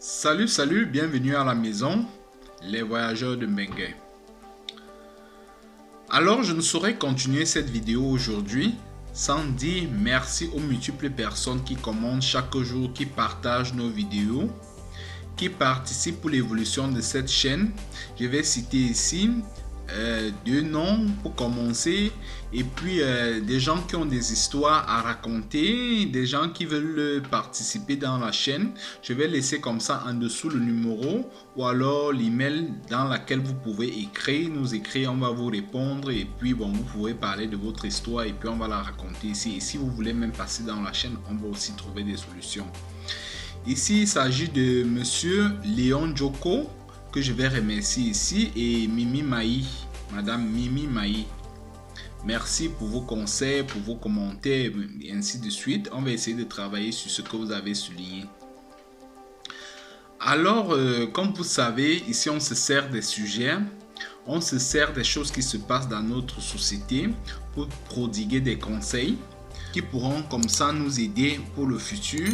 Salut, bienvenue à la maison, les voyageurs de Mbengue. Alors, je ne saurais continuer cette vidéo aujourd'hui sans dire merci aux multiples personnes qui commentent chaque jour, qui partagent nos vidéos, qui participent pour l'évolution de cette chaîne. Je vais citer ici deux noms pour commencer, et puis des gens qui ont des histoires à raconter, des gens qui veulent participer dans la chaîne. Je vais laisser comme ça en dessous le numéro ou alors l'email dans laquelle vous pouvez nous écrire, on va vous répondre, et puis bon, vous pouvez parler de votre histoire et puis on va la raconter ici. Et si vous voulez même passer dans la chaîne, on va aussi trouver des solutions. Ici, il s'agit de monsieur Léon Djoko, que je vais remercier ici, et Mimi Maï, madame Mimi Maï. Merci pour vos conseils, pour vos commentaires et ainsi de suite. On va essayer de travailler sur ce que vous avez souligné. Alors, comme vous savez, ici on se sert des sujets, on se sert des choses qui se passent dans notre société pour prodiguer des conseils qui pourront comme ça nous aider pour le futur.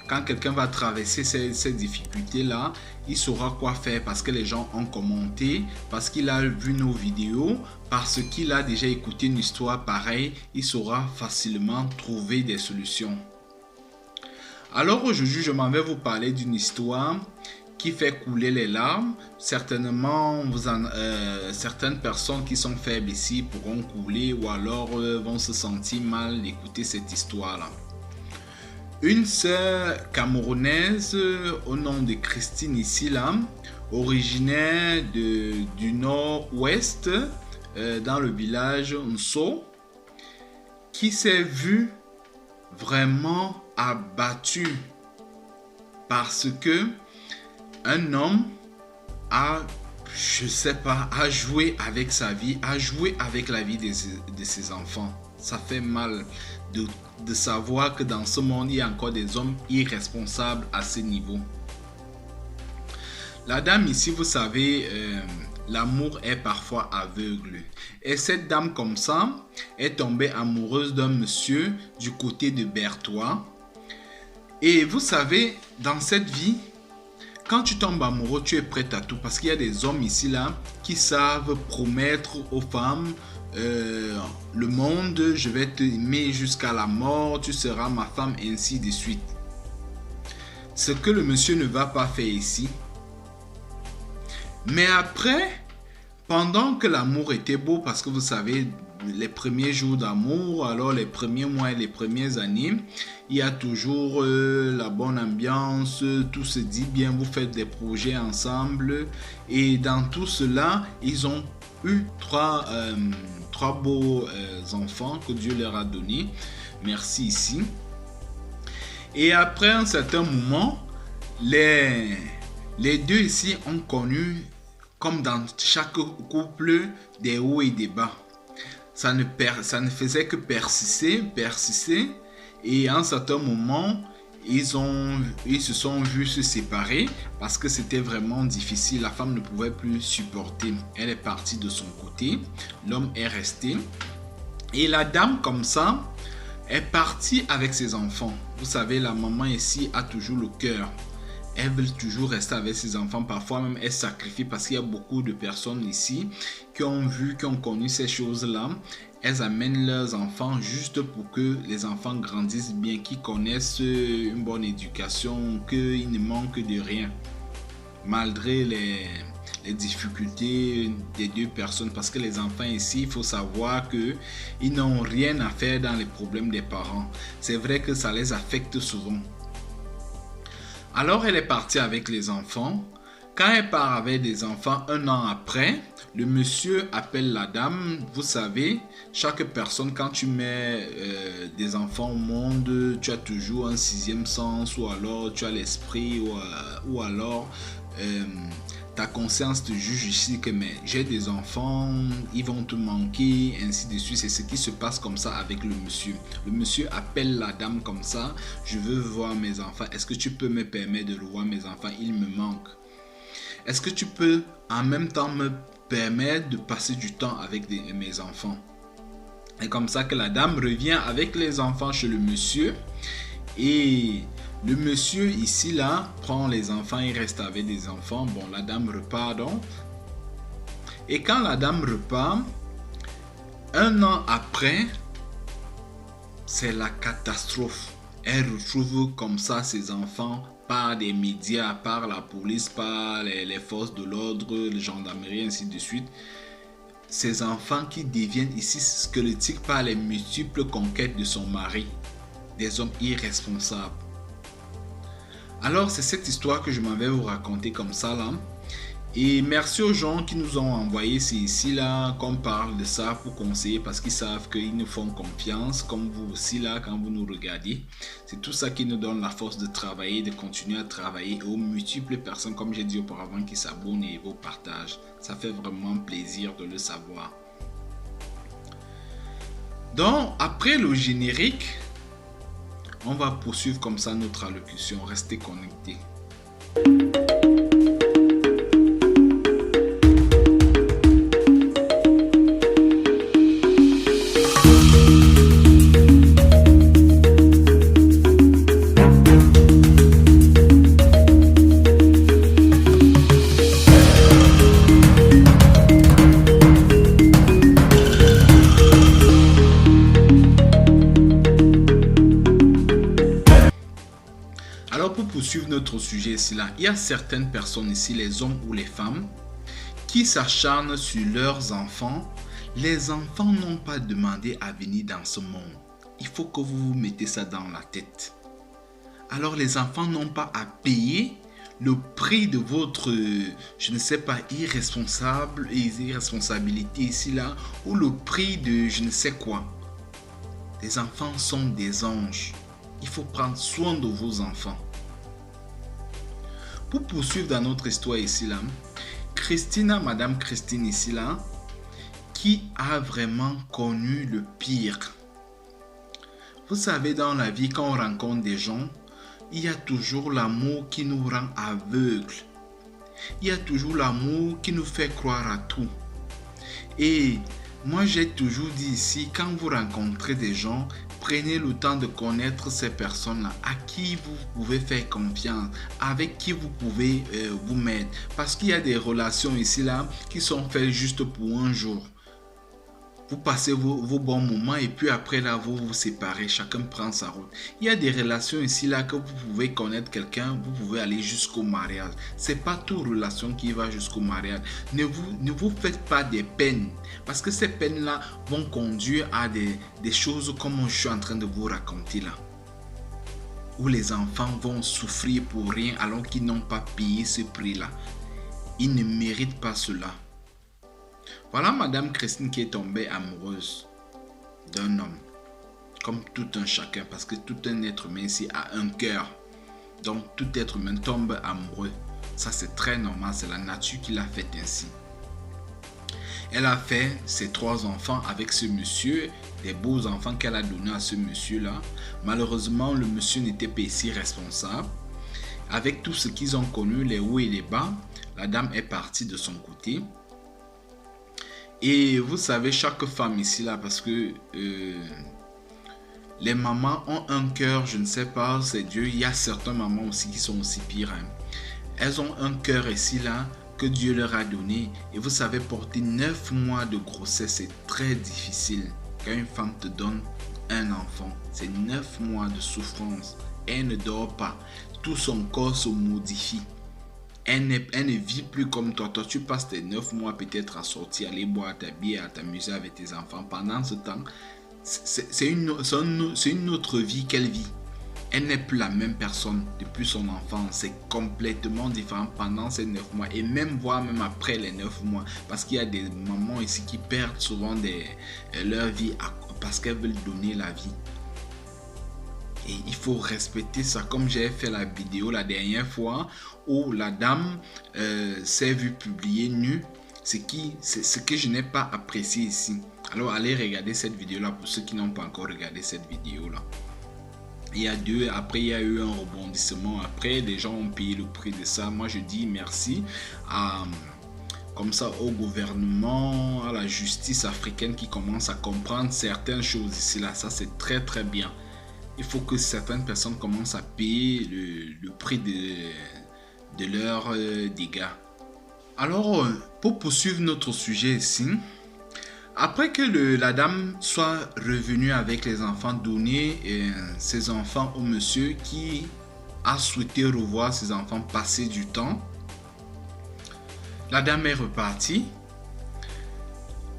Quand quelqu'un va traverser ces difficultés-là, il saura quoi faire parce que les gens ont commenté, parce qu'il a vu nos vidéos, parce qu'il a déjà écouté une histoire pareille, il saura facilement trouver des solutions. Alors aujourd'hui, je m'en vais vous parler d'une histoire qui fait couler les larmes. Certainement, certaines personnes qui sont faibles ici pourront couler ou alors vont se sentir mal d'écouter cette histoire-là. Une sœur camerounaise au nom de Christine ici là, originaire du nord-ouest, dans le village Nso, qui s'est vue vraiment abattue parce que un homme a joué avec sa vie, a joué avec la vie de ses enfants. Ça fait mal de savoir que dans ce monde, il y a encore des hommes irresponsables à ce niveau. La dame ici, vous savez, l'amour est parfois aveugle. Et cette dame comme ça est tombée amoureuse d'un monsieur du côté de Berthois. Et vous savez, dans cette vie, quand tu tombes amoureux, tu es prêt à tout. Parce qu'il y a des hommes ici là qui savent promettre aux femmes le monde, je vais t'aimer jusqu'à la mort, tu seras ma femme, ainsi de suite. Ce que le monsieur ne va pas faire ici. Mais après, pendant que l'amour était beau, parce que vous savez, les premiers jours d'amour, alors les premiers mois et les premières années, il y a toujours la bonne ambiance, tout se dit bien, vous faites des projets ensemble, et dans tout cela, ils ont eu trois beaux enfants que Dieu leur a donnés. Merci ici. Et après un certain moment, les deux ici ont connu, comme dans chaque couple, des hauts et des bas. Ça ne faisait que persister. Et à un certain moment, ils se sont vus se séparer parce que c'était vraiment difficile. La femme ne pouvait plus supporter. Elle est partie de son côté. L'homme est resté. Et la dame, comme ça, est partie avec ses enfants. Vous savez, la maman ici a toujours le cœur. Elle veut toujours rester avec ses enfants. Parfois même, elle sacrifie parce qu'il y a beaucoup de personnes ici qui ont connu ces choses-là. Elles amènent leurs enfants juste pour que les enfants grandissent bien, qu'ils connaissent une bonne éducation, qu'ils ne manquent de rien. Malgré les difficultés des deux personnes. Parce que les enfants ici, il faut savoir qu'ils n'ont rien à faire dans les problèmes des parents. C'est vrai que ça les affecte souvent. Alors elle est partie avec les enfants. Quand elle part avec des enfants, un an après, le monsieur appelle la dame. Vous savez, chaque personne, quand tu mets des enfants au monde, tu as toujours un sixième sens, ou alors tu as l'esprit, ou alors ta conscience te juge ici que mais j'ai des enfants, ils vont te manquer, ainsi de suite. C'est ce qui se passe comme ça avec le monsieur. Le monsieur appelle la dame comme ça. Je veux voir mes enfants. Est-ce que tu peux me permettre de voir mes enfants? Ils me manquent. Est-ce que tu peux en même temps me permettre de passer du temps avec mes enfants? Et comme ça que la dame revient avec les enfants chez le monsieur. Et Le monsieur ici là prend les enfants, il reste avec des enfants. Bon, la dame repart donc. Et quand la dame repart, un an après, c'est la catastrophe. Elle retrouve comme ça ses enfants par des médias, par la police, par les forces de l'ordre, les gendarmeries, ainsi de suite. Ces enfants qui deviennent ici squelettiques par les multiples conquêtes de son mari. Des hommes irresponsables. Alors c'est cette histoire que je m'en vais vous raconter comme ça là. Et merci aux gens qui nous ont envoyé ici là qu'on parle de ça pour conseiller parce qu'ils savent qu'ils nous font confiance comme vous aussi là quand vous nous regardez. C'est tout ça qui nous donne la force de travailler, de continuer à travailler, et aux multiples personnes comme j'ai dit auparavant qui s'abonnent et vous partagent. Ça fait vraiment plaisir de le savoir. Donc après le générique, on va poursuivre comme ça notre allocution. Restez connectés. Poursuivre notre sujet ici là, il y a certaines personnes ici, les hommes ou les femmes, qui s'acharnent sur leurs enfants. Les enfants n'ont pas demandé à venir dans ce monde. Il faut que vous vous mettez ça dans la tête. Alors les enfants n'ont pas à payer le prix de votre, je ne sais pas, irresponsabilité ici là, ou le prix de je ne sais quoi. Les enfants sont des anges. Il faut prendre soin de vos enfants. Pour poursuivre dans notre histoire ici là, Christina, Madame Christine ici là, qui a vraiment connu le pire. Vous savez, dans la vie, quand on rencontre des gens, il y a toujours l'amour qui nous rend aveugles. Il y a toujours l'amour qui nous fait croire à tout. Et moi, j'ai toujours dit ici, quand vous rencontrez des gens, prenez le temps de connaître ces personnes-là, à qui vous pouvez faire confiance, avec qui vous pouvez vous mettre. Parce qu'il y a des relations ici-là qui sont faites juste pour un jour. Vous passez vos bons moments et puis après là, vous vous séparez, chacun prend sa route. Il y a des relations ici-là que vous pouvez connaître quelqu'un, vous pouvez aller jusqu'au mariage. Ce n'est pas toute relation qui va jusqu'au mariage. Ne vous faites pas des peines parce que ces peines-là vont conduire à des choses comme je suis en train de vous raconter là. Où les enfants vont souffrir pour rien alors qu'ils n'ont pas payé ce prix-là. Ils ne méritent pas cela. Voilà Madame Christine qui est tombée amoureuse d'un homme, comme tout un chacun, parce que tout un être humain ici a un cœur. Donc tout être humain tombe amoureux. Ça c'est très normal, c'est la nature qui l'a fait ainsi. Elle a fait ses 3 enfants avec ce monsieur, des beaux enfants qu'elle a donnés à ce monsieur-là. Malheureusement, le monsieur n'était pas si responsable. Avec tout ce qu'ils ont connu, les hauts et les bas, la dame est partie de son côté. Et vous savez, chaque femme ici là, parce que les mamans ont un cœur, je ne sais pas, c'est Dieu. Il y a certaines mamans aussi qui sont aussi pires. Hein. Elles ont un cœur ici là que Dieu leur a donné. Et vous savez, porter 9 mois de grossesse, c'est très difficile. Quand une femme te donne un enfant, c'est 9 mois de souffrance. Elle ne dort pas. Tout son corps se modifie. Elle ne vit plus comme toi. Toi, tu passes tes 9 mois peut-être à sortir, aller boire, t'habiller, à t'amuser avec tes enfants. Pendant ce temps, c'est une autre vie qu'elle vit. Elle n'est plus la même personne depuis son enfance. C'est complètement différent pendant ces 9 mois. Et même voire même après les 9 mois. Parce qu'il y a des mamans ici qui perdent souvent leur vie parce qu'elles veulent donner la vie. Et il faut respecter ça, comme j'ai fait la vidéo la dernière fois où la dame s'est vue publier nue, c'est ce que je n'ai pas apprécié ici. Alors allez regarder cette vidéo là pour ceux qui n'ont pas encore regardé cette vidéo là. Après il y a eu un rebondissement, après les gens ont payé le prix de ça. Moi je dis merci comme ça au gouvernement, à la justice africaine qui commence à comprendre certaines choses ici là. Ça c'est très très bien. il faut que certaines personnes commencent à payer le prix de leurs dégâts. Alors, pour poursuivre notre sujet ici, après que la dame soit revenue avec les enfants, donner ses enfants au monsieur qui a souhaité revoir ses enfants, passer du temps, la dame est repartie.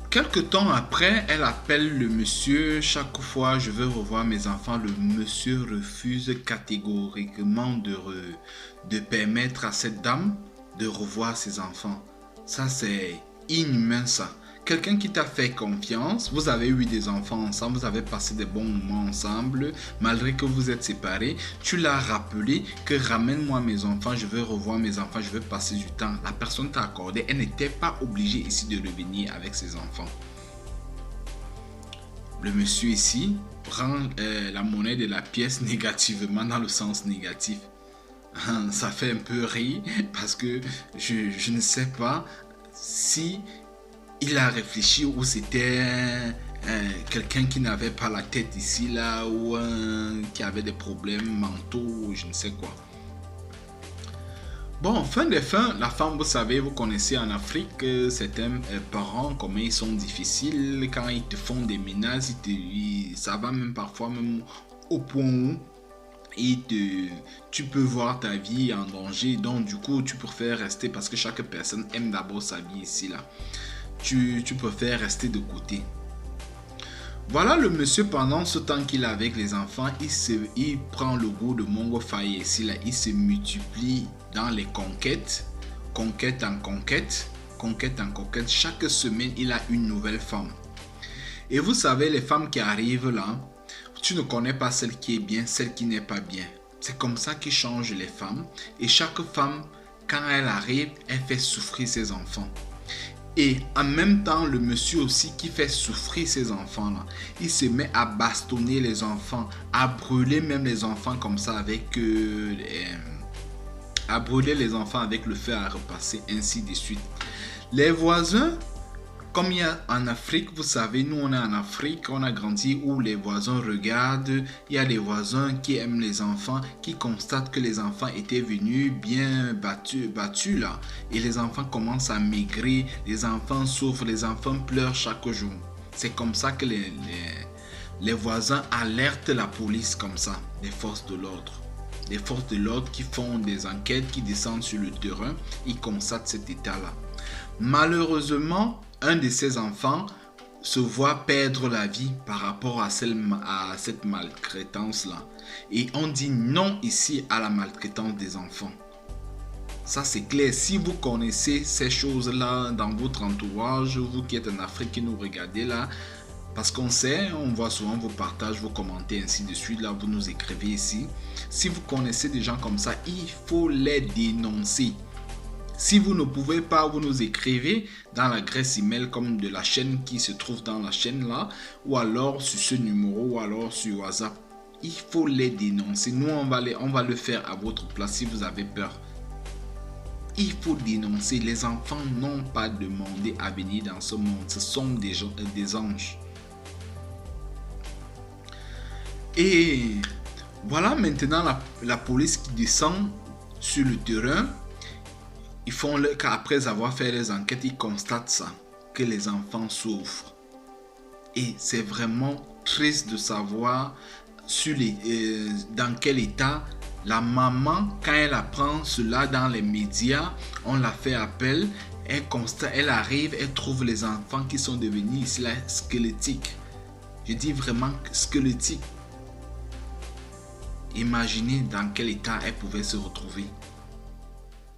Quelque temps après, elle appelle le monsieur. Chaque fois, je veux revoir mes enfants. Le monsieur refuse catégoriquement de permettre à cette dame de revoir ses enfants. Ça, c'est inhumain, ça. Quelqu'un qui t'a fait confiance, vous avez eu des enfants ensemble, vous avez passé des bons moments ensemble, malgré que vous êtes séparés, tu l'as rappelé que ramène-moi mes enfants, je veux revoir mes enfants, je veux passer du temps. La personne t'a accordé, elle n'était pas obligée ici de revenir avec ses enfants. Le monsieur ici prend la monnaie de la pièce négativement, dans le sens négatif. Ça fait un peu rire parce que je ne sais pas si il a réfléchi ou c'était quelqu'un qui n'avait pas la tête ici là ou qui avait des problèmes mentaux ou je ne sais quoi. Bon, fin des fins, la femme, vous savez, vous connaissez en Afrique, certains parents, comment ils sont difficiles, quand ils te font des menaces, ça va même parfois même au point où tu peux voir ta vie en danger, donc du coup tu préfères rester parce que chaque personne aime d'abord sa vie ici là. Tu préfères rester de côté. Voilà le monsieur pendant ce temps qu'il est avec les enfants, il prend le goût de Mongo Faye ici là, il se multiplie dans les conquêtes, conquête en conquête, conquête en conquête. Chaque semaine il a une nouvelle femme. Et vous savez les femmes qui arrivent là, tu ne connais pas celle qui est bien, celle qui n'est pas bien. C'est comme ça qu'il change les femmes. Et chaque femme, quand elle arrive, elle fait souffrir ses enfants. Et en même temps, le monsieur aussi qui fait souffrir ses enfants là, il se met à bastonner les enfants, à brûler même les enfants comme ça avec à brûler les enfants avec le feu à repasser, ainsi de suite. Les voisins, comme il y a en Afrique, vous savez, nous on est en Afrique, on a grandi où les voisins regardent, il y a des voisins qui aiment les enfants, qui constatent que les enfants étaient venus bien battus là, et les enfants commencent à maigrir, les enfants souffrent, les enfants pleurent chaque jour. C'est comme ça que les voisins alertent la police comme ça, les forces de l'ordre. Les forces de l'ordre qui font des enquêtes, qui descendent sur le terrain, ils constatent cet état-là. Malheureusement, un de ses enfants se voit perdre la vie par rapport à cette maltraitance-là. Et on dit non ici à la maltraitance des enfants. Ça c'est clair. Si vous connaissez ces choses-là dans votre entourage, vous qui êtes en Afrique, qui nous regardez là, parce qu'on sait, on voit souvent vos partages, vos commentaires, ainsi de suite, là vous nous écrivez ici. Si vous connaissez des gens comme ça, il faut les dénoncer. Si vous ne pouvez pas, vous nous écrivez dans l'adresse email comme de la chaîne qui se trouve dans la chaîne là, ou alors sur ce numéro, ou alors sur WhatsApp. Il faut les dénoncer. Nous, on va le faire à votre place si vous avez peur. Il faut dénoncer. Les enfants n'ont pas demandé à venir dans ce monde. Ce sont des anges. Et voilà maintenant la police qui descend sur le terrain. Ils font qu'après avoir fait les enquêtes, ils constatent ça, que les enfants souffrent. Et c'est vraiment triste de savoir dans quel état la maman, quand elle apprend cela dans les médias, on la fait appel, elle arrive, elle trouve les enfants qui sont devenus ici là, squelettiques. Je dis vraiment squelettiques. Imaginez dans quel état elle pouvait se retrouver.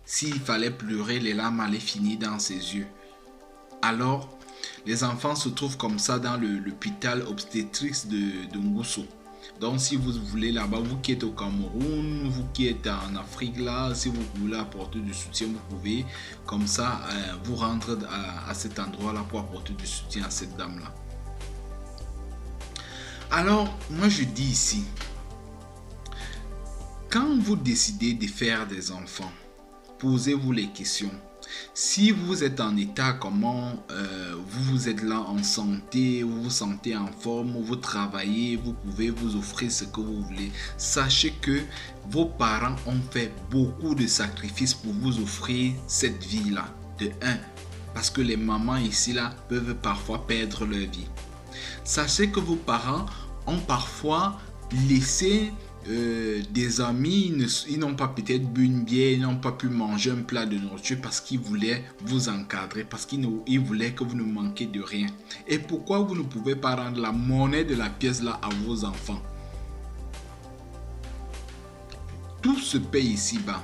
S'il fallait pleurer, les larmes allaient finir dans ses yeux. Alors, les enfants se trouvent comme ça dans l'hôpital obstétrique de Ngousso. Donc, si vous voulez là-bas, vous qui êtes au Cameroun, vous qui êtes en Afrique là, si vous voulez apporter du soutien, vous pouvez comme ça vous rendre à cet endroit-là pour apporter du soutien à cette dame-là. Alors, moi je dis ici, quand vous décidez de faire des enfants, posez-vous les questions. Si vous êtes en état, comment vous êtes là en santé, vous vous sentez en forme, vous travaillez, vous pouvez vous offrir ce que vous voulez. Sachez que vos parents ont fait beaucoup de sacrifices pour vous offrir cette vie-là. De un, parce que les mamans ici là peuvent parfois perdre leur vie. Sachez que vos parents ont parfois laissé des amis, ils n'ont pas peut-être bu une bière, ils n'ont pas pu manger un plat de nourriture parce qu'ils voulaient vous encadrer, parce qu'ils voulaient que vous ne manquiez de rien. Et pourquoi vous ne pouvez pas rendre la monnaie de la pièce là à vos enfants? Tout se paye ici-bas.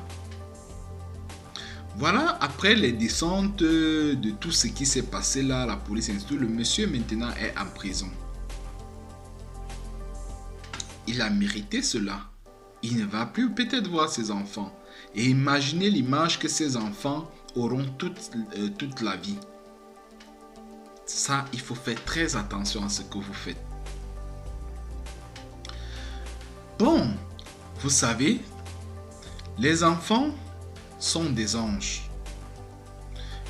Voilà, après les descentes de tout ce qui s'est passé là, la police et tout, le monsieur maintenant est en prison. Il a mérité cela. Il ne va plus peut-être voir ses enfants. Et imaginez l'image que ses enfants auront toute la vie. Ça, il faut faire très attention à ce que vous faites. Bon, vous savez, les enfants sont des anges.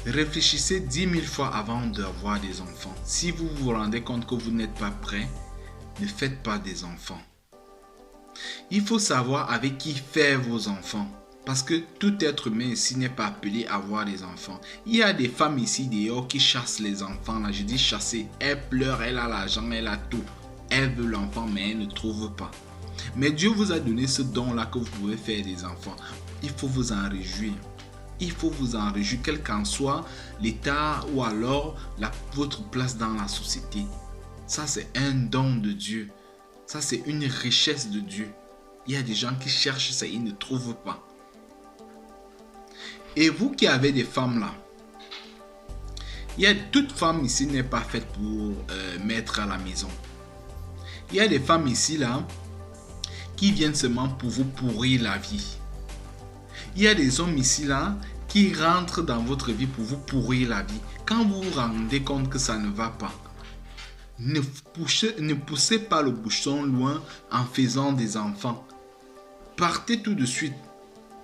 Réfléchissez 10 000 fois avant d'avoir des enfants. Si vous vous rendez compte que vous n'êtes pas prêt, ne faites pas des enfants. Il faut savoir avec qui faire vos enfants. Parce que tout être humain ici n'est pas appelé à avoir des enfants. Il y a des femmes ici dehors qui chassent les enfants. Là, je dis chasser. Elle pleure, elle a l'argent, elle a tout. Elle veut l'enfant, mais elle ne trouve pas. Mais Dieu vous a donné ce don-là que vous pouvez faire des enfants. Il faut vous en réjouir. Il faut vous en réjouir, quel qu'en soit l'état ou alors votre place dans la société. Ça, c'est un don de Dieu. Ça, c'est une richesse de Dieu. Il y a des gens qui cherchent ça, ils ne trouvent pas. Et vous qui avez des femmes là, toute femme ici n'est pas faite pour mettre à la maison. Il y a des femmes ici là qui viennent seulement pour vous pourrir la vie. Il y a des hommes ici là qui rentrent dans votre vie pour vous pourrir la vie. Quand vous vous rendez compte que ça ne va pas, ne poussez pas le bouchon loin en faisant des enfants. Partez tout de suite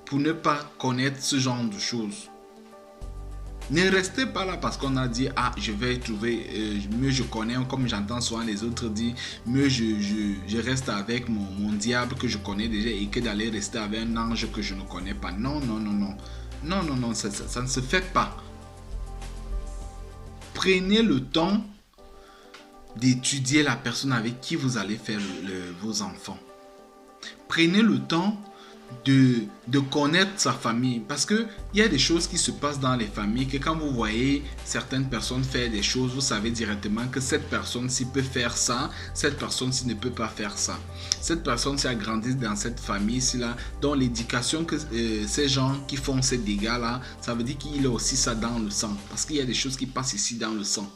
pour ne pas connaître ce genre de choses. Ne restez pas là parce qu'on a dit ah je vais trouver mieux je connais, comme j'entends souvent les autres dire mieux je reste avec mon diable que je connais déjà et que d'aller rester avec un ange que je ne connais pas. Non, ça ne se fait pas. Prenez le temps d'étudier la personne avec qui vous allez faire vos enfants. Prenez le temps de connaître sa famille, parce que il y a des choses qui se passent dans les familles que quand vous voyez certaines personnes faire des choses, vous savez directement que cette personne-ci peut faire ça, cette personne-ci ne peut pas faire ça. Cette personne-ci a grandi dans cette famille-ci là, dont l'éducation que ces gens qui font ces dégâts-là, ça veut dire qu'il a aussi ça dans le sang, parce qu'il y a des choses qui passent ici dans le sang.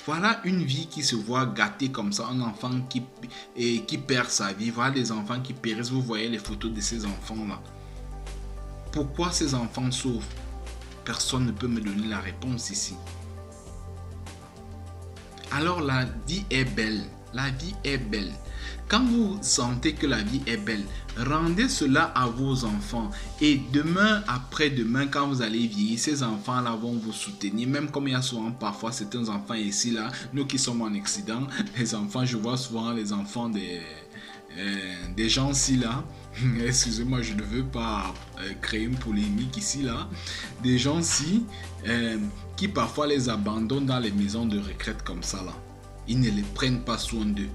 Voilà une vie qui se voit gâtée comme ça, un enfant qui perd sa vie. Voilà des enfants qui périssent. Vous voyez les photos de ces enfants-là. Pourquoi ces enfants souffrent? Personne ne peut me donner la réponse ici. Alors la vie est belle. La vie est belle. Quand vous sentez que la vie est belle, rendez cela à vos enfants. Et demain, après-demain, quand vous allez vieillir, ces enfants-là vont vous soutenir. Même comme il y a souvent parfois certains enfants ici, là, nous qui sommes en Occident, les enfants, je vois souvent les enfants des gens ici, là. Excusez-moi, je ne veux pas créer une polémique ici, là. Des gens ici qui parfois les abandonnent dans les maisons de retraite comme ça, là. Ils ne les prennent pas soin d'eux.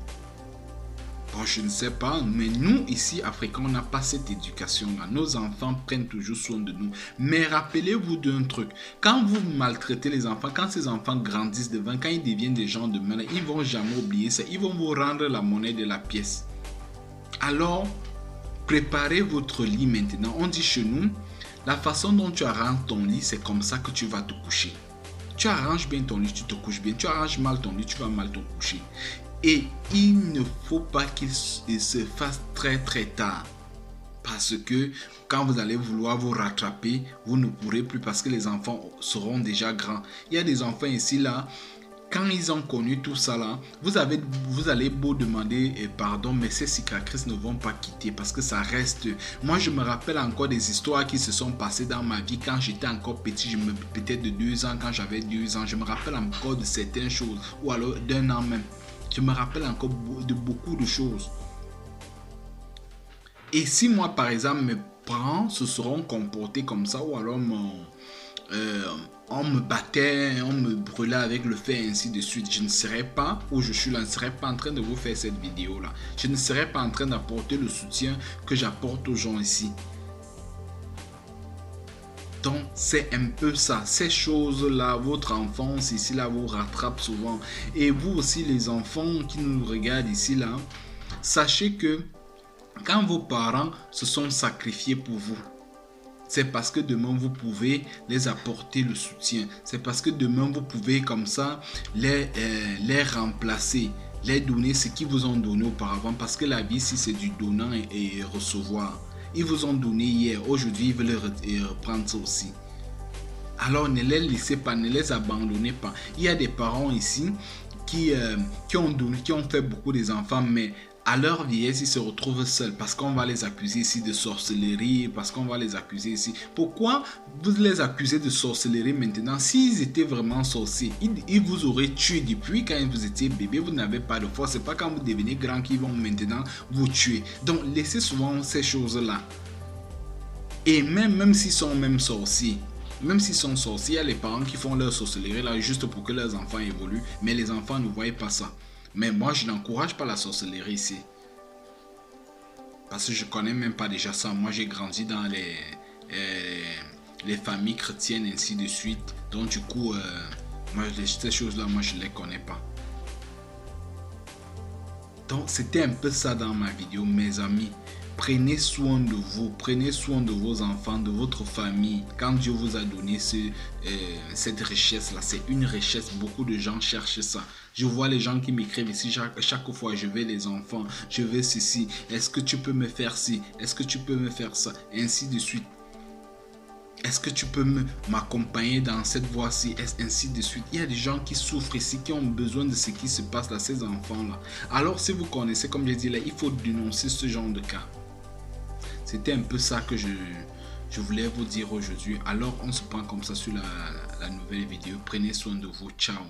Bon, je ne sais pas, mais nous ici, Africains, on n'a pas cette éducation-là. Nos enfants prennent toujours soin de nous. Mais rappelez-vous d'un truc. Quand vous maltraitez les enfants, quand ces enfants grandissent devant, quand ils deviennent des gens de main, ils ne vont jamais oublier ça. Ils vont vous rendre la monnaie de la pièce. Alors, préparez votre lit maintenant. On dit chez nous, la façon dont tu arranges ton lit, c'est comme ça que tu vas te coucher. Tu arranges bien ton lit, tu te couches bien. Tu arranges mal ton lit, tu vas mal te coucher. Et il ne faut pas qu'il se fasse très très tard. Parce que quand vous allez vouloir vous rattraper, vous ne pourrez plus parce que les enfants seront déjà grands. Il y a des enfants ici là, quand ils ont connu tout ça là, vous allez beau demander pardon, mais ces cicatrices ne vont pas quitter parce que ça reste. Moi, je me rappelle encore des histoires qui se sont passées dans ma vie quand j'étais encore petit, peut-être de 2 ans, quand j'avais 2 ans. Je me rappelle encore de certaines choses, ou alors d'1 an même. Je me rappelle encore de beaucoup de choses. Et si moi, par exemple, mes parents se seront comportés comme ça, ou alors on me battait, on me brûlait avec le feu et ainsi de suite, je ne serais pas où je suis là, je ne serais pas en train de vous faire cette vidéo là. Je ne serais pas en train d'apporter le soutien que j'apporte aux gens ici. Donc c'est un peu ça, ces choses-là, votre enfance ici là vous rattrape souvent. Et vous aussi les enfants qui nous regardent ici là, sachez que quand vos parents se sont sacrifiés pour vous, c'est parce que demain vous pouvez les apporter le soutien. C'est parce que demain vous pouvez comme ça les remplacer, les donner ce qu'ils vous ont donné auparavant. Parce que la vie ici c'est du donnant et recevoir. Ils vous ont donné hier, aujourd'hui ils veulent reprendre ça aussi. Alors ne les laissez pas, ne les abandonnez pas. Il y a des parents ici qui ont fait beaucoup des enfants, mais à leur vieillesse, ils se retrouvent seuls parce qu'on va les accuser ici de sorcellerie, parce qu'on va les accuser ici. Pourquoi vous les accusez de sorcellerie maintenant? S'ils étaient vraiment sorciers, ils vous auraient tué depuis quand vous étiez bébé. Vous n'avez pas de force. C'est pas quand vous devenez grand qu'ils vont maintenant vous tuer. Donc laissez souvent ces choses-là. Et même s'ils sont même sorciers, même s'ils sont sorciers, il y a les parents qui font leur sorcellerie là juste pour que leurs enfants évoluent, mais les enfants ne voient pas ça. Mais moi, je n'encourage pas la sorcellerie ici. Parce que je connais même pas déjà ça. Moi, j'ai grandi dans les familles chrétiennes, ainsi de suite. Donc, du coup, moi, ces choses-là, moi, je ne les connais pas. Donc, c'était un peu ça dans ma vidéo, mes amis. Prenez soin de vous, prenez soin de vos enfants, de votre famille. Quand Dieu vous a donné cette richesse-là, c'est une richesse. Beaucoup de gens cherchent ça. Je vois les gens qui m'écrivent ici chaque fois, je veux les enfants, je veux ceci. Est-ce que tu peux me faire ci? Est-ce que tu peux me faire ça? Et ainsi de suite. Est-ce que tu peux m'accompagner dans cette voie-ci? Ainsi de suite. Il y a des gens qui souffrent ici, qui ont besoin de ce qui se passe là, ces enfants-là. Alors, si vous connaissez, comme je dis là, il faut dénoncer ce genre de cas. C'était un peu ça que je voulais vous dire aujourd'hui. Alors, on se prend comme ça sur la nouvelle vidéo. Prenez soin de vous. Ciao.